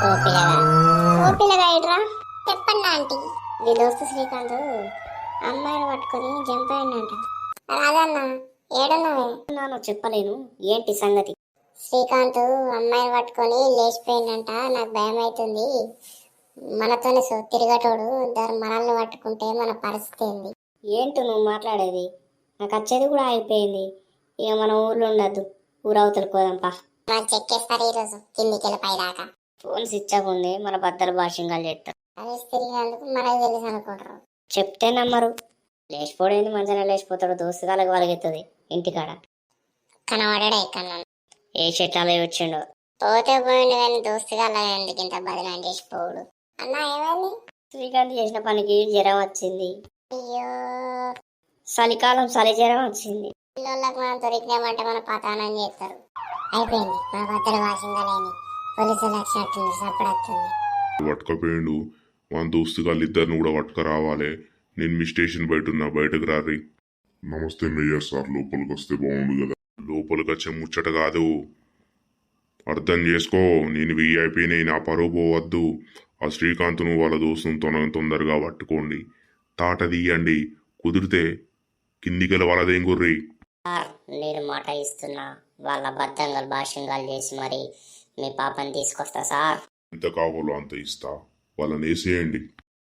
ఓ పిల్లగా ఓ పిల్లగా ఇట్రా. చెప్పండి ఆంటీ. మీ దోస్తు శ్రీకాంత్ అమ్మాయిని పట్టుకొని జంప్ అయిందంట. రాదన్న ఏడున్నావే? నాను చెప్పలేను. ఏంటి సంగతి? శ్రీకాంత్ అమ్మాయిని పట్టుకొని లేచిపోయిందంట. నాకు భయం అవుతుంది. మనతోనే తిరిగటోడు దాని మనల్ని పట్టుకుంటే మన పరిస్థితి ఏంది? ఏంటి నువ్వు మాట్లాడేది? నాకు వచ్చేది కూడా అయిపోయింది. ఇక మన ఊర్లో ఉండద్దు, ఊరవతలు పోదాంపా. నాకు చెక్కేస్తారు ఈరోజు కిందికి వెళ్ళి పైదాకా. ఫోన్ స్విచ్ ఆఫ్ ఉంది, మన బద్దలు భాషంగాలు చేస్తారు. అదే తిరిగినందుకు మనకు తెలుసు అనుకుంటారు. చెప్తే నమ్మరు. లేచిపోడేంది, మంచిగా లేచిపోతాడు. దోస్తుగాలకు వలగెత్తది ఇంటికాడ. కనబడాడే కన్నా ఏ చెట్టాలో వచ్చిండో. పోతే పోయిండు కానీ దోస్తుగాల ఎందుకు ఇంత బదిలాంటి చేసిపోడు. అన్న ఏమైంది? శ్రీకాంత్ చేసిన పనికి జ్వరం వచ్చింది. అయ్యో, చలికాలం చలి జ్వరం వచ్చింది. పిల్లలకు మనం దొరికినామంటే మన పతానం చేస్తారు. అయిపోయింది, మన బద్దలు వాసిందలేని పోలీసులు వచ్చినట్టుంది. సపడత్తుంది. పట్టుకపోయిండు. మన దోస్తు వాళ్ళిద్దరిని కూడా పట్టుక రావాలి. నేను మీ స్టేషన్ బయట ఉన్నా, బయటకు రారి. నమస్తే మేయర్ సార్, లోపలికి వస్తే బాగుండు కదా. లోపలికి వచ్చే ముచ్చట కాదు, అర్థం చేసుకో. నేను వీఐపీని, నా పరువు పోవద్దు. ఆ శ్రీకాంత్ను వాళ్ళ దోస్తును తొందరగా పట్టుకోండి. తాట తీయండి. కుదిరితే కిందికెళ్ళి వాళ్ళదేం గుర్రి. నేను మాట ఇస్తున్నా, వాళ్ళ బద్దంగా భాషంగాలు చేసి మరి మీ పాపని తీసుకొస్తా సార్. ఎంత కావాలో అంత ఇస్తా, వాళ్ళని వేసేయండి.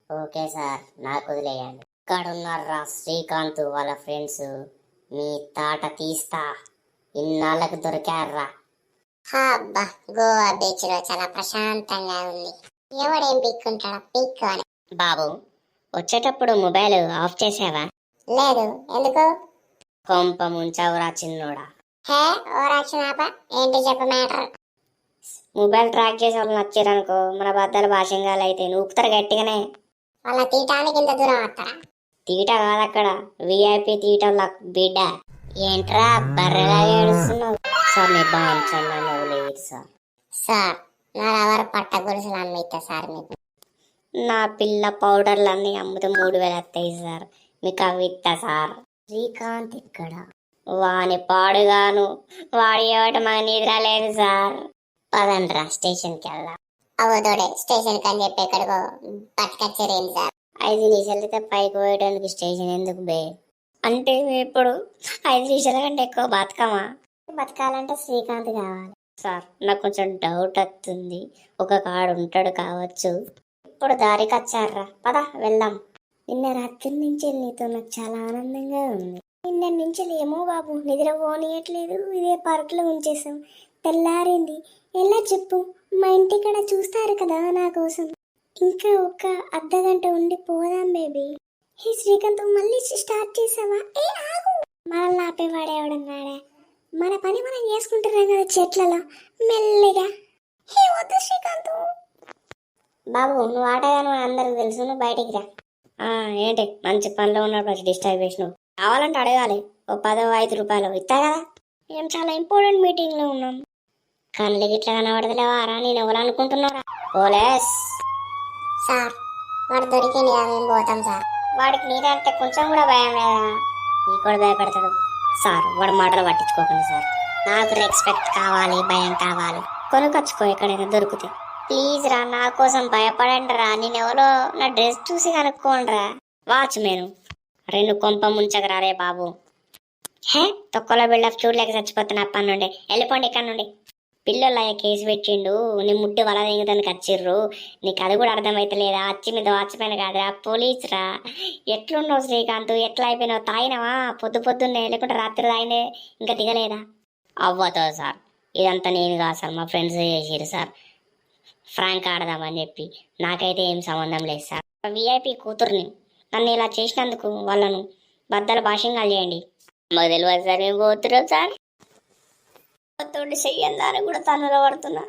ఓకే సార్, నాకు వదిలేయండి. ఇక్కడ ఉన్నారా శ్రీకాంత్ వాళ్ళ ఫ్రెండ్స్, మీ తాట తీస్తా. ఇన్నాళ్ళకు దొరికారా? అబ్బా, గోవా బీచ్ లో చాలా ప్రశాంతంగా ఉంది. ఎవడేం పిక్కుంటాడా? పిక్ అని. బాబు, వచ్చేటప్పుడు మొబైల్ ఆఫ్ చేసావా? లేదు, ఎందుకు? కొంప ముంచావురా చిన్నోడా. హే ఓ రాక్షనాప, ఏంటి చెప్ప మ్యాటర్? మొబైల్ ట్రాక్ చేసే వాళ్ళు నచ్చారనుకో, మన బద్దలు భాషంగాలు అయితే నూపుతారు గట్టిగానే. వాళ్ళ తీయటానికి ఇంత దూరం వస్తారా? తీట కాదక్కడ, విఐపి తీయటం బిడ్డ. ఏంట్రా బర్రెలా ఏడుస్తున్నావు? సార్ మీ బాగుంది సార్. సార్ నా రవర్ పట్ట గురుసులు అమ్మిస్తా సార్ మీకు. నా పిల్ల పౌడర్లు అన్ని అమ్మితే 3000 వస్తాయి సార్. మీకు అవి ఇస్తా సార్. శ్రీకాంత్ ఇక్కడ వాని పాడుగాను, వాడి ఏవట మాకు నిద్ర లేదు సార్. పదండ్రా స్టేషన్కి వెళ్దాం. అవతోడే స్టేషన్ అని చెప్పి ఎక్కడికో పట్టుకొచ్చారేంటి సార్? 5 నిమిషాలు అయితే పైకి పోయేటందుకు స్టేషన్ ఎందుకు బే? అంటే ఇప్పుడు 5 నిమిషాల కంటే ఎక్కువ బతకమా? బతకాలంటే శ్రీకాంత్ కావాలి సార్. నాకు కొంచెం డౌట్ వస్తుంది, ఒక కాడు ఉంటాడు కావచ్చు. ఇప్పుడు దారికి వచ్చారా, పద వెళ్దాం. నిన్న రాత్రి నుంచి నీతో నాకు చాలా ఆనందంగా ఉంది. నిన్న నుంచి ఏమో బాబు నిద్ర పోనీయట్లేదు. ఇదే పార్కులో ఉంచేసాం. తెల్లారింది. ఎలా చెప్పు? మా ఇంటికాడ చూస్తారు కదా నా కోసం. ఇంకా ఒక అర్ధగంట ఉండి పోదాం బేబీ. హే శ్రీకాంత్, మళ్ళీ స్టార్ట్ చేసావా? ఏ ఆగు, మనల్ని ఆపేవాడేవాడన్నాడా? మన పని మనం చేసుకుంటున్నాం కదా చెట్లలో మెల్లిగా. హే వద్దు శ్రీకాంత్. బాబు నువ్వు ఆటగాను అందరికి తెలుసు, నువ్వు బయటికి రా. ఏంటి మంచి పనిలో ఉన్నప్పుడు డిస్టర్బ్ చేసినావు. కావాలంటే అడగాలి, ఓ 10 5 రూపాయలు ఇస్తా కదా. మేము చాలా ఇంపార్టెంట్ మీటింగ్లో ఉన్నాం. కళ్ళకి ఇట్లా కనబడతలేవారా? నేను ఎవరు అనుకుంటున్నారా? పోలీస్ సార్, వాడు దొరికింది కదా, మేము పోతాం సార్. వాడికి నీరంటే కొంచెం కూడా భయం లేదా? నీ కూడా భయపడతాడు సార్. వాడు మాటలు పట్టించుకోకండి సార్. నాకు రెస్పెక్ట్ కావాలి, భయం కావాలి. కొనుకొచ్చుకో ఎక్కడైనా దొరికితే. ప్లీజ్ రా, నా కోసం భయపడండి రా. నేనెవరో నా డ్రెస్ చూసి కనుక్కోండి రా. వాచ్మెన్ 2 కొంప ముంచకరా రే బాబు. హే తొక్కలో బిల్డప్ చూడలేక చచ్చిపోతున్నా అప్పటి నుండి. వెళ్ళిపోండి ఇక్కడ నుండి. పిల్లలు కేసు పెట్టిండు, నీ ముడ్డి వల దిగుతానికి వచ్చిర్రు. నీకు అది కూడా అర్థమైతలేదా? అచ్చి మీద వాచిపోయిన కాదురా, పోలీస్ రా. ఎట్లున్నావు శ్రీకాంత్? ఎట్లా అయిపోయినావు? తాగినవా పొద్దున్నే? లేకుంటే రాత్రి తాగినే ఇంకా దిగలేదా? అవ్వతో సార్, ఇదంతా నేను కాదు సార్, మా ఫ్రెండ్స్ చేసిరు సార్. ఫ్రాంక్ ఆడదామని చెప్పి. నాకైతే ఏం సంబంధం లేదు సార్. విఐపి కూతుర్ని నన్ను ఇలా చేసినందుకు వాళ్ళను బద్దలు భాషంగా చేయండి. మాకు తెలియదు సార్, మేము పోతున్నాం సార్. తోటి చెయ్యందాన్ని కూడా తనులో పడుతున్నా.